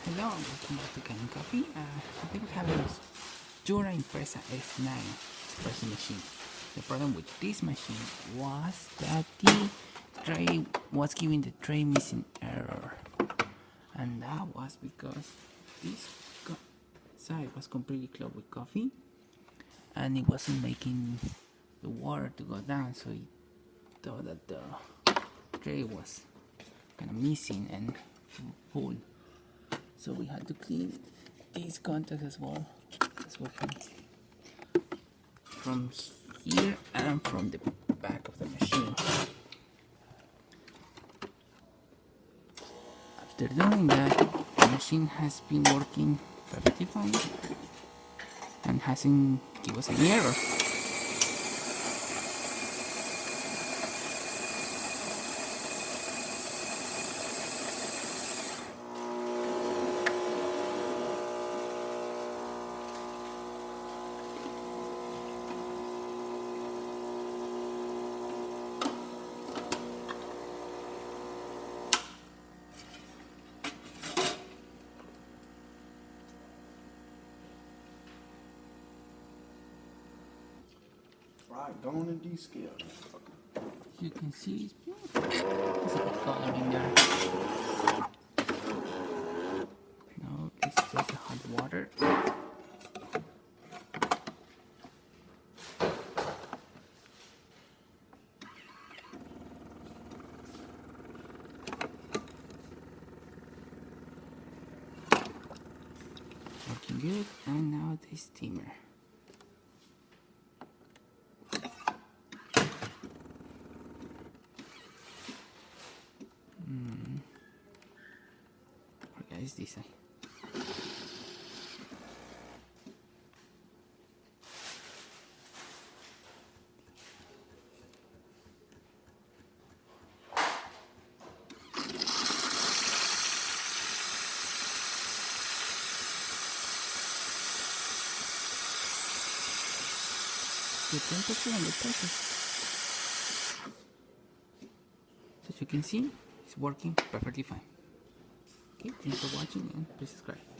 Hello, welcome back to Kanen Coffee. Today we have a Jura impressa S9 espresso machine. The problem with this machine was that the tray was giving the tray missing error, and that was because this side was completely clogged with coffee, and it wasn't making the water to go down. So it thought that the tray was kind of missing and full. So we had to clean these contacts as well from here and from the back of the machine. After doing that, the machine has been working perfectly fine and hasn't given us any error. Right, go on and descale. You can see there's a bit color in there. No, this is just the hot water. Working good, and now the steamer. Is this side. The temperature and the pressure. So as you can see, it's working perfectly fine. Okay, thanks for watching and please subscribe.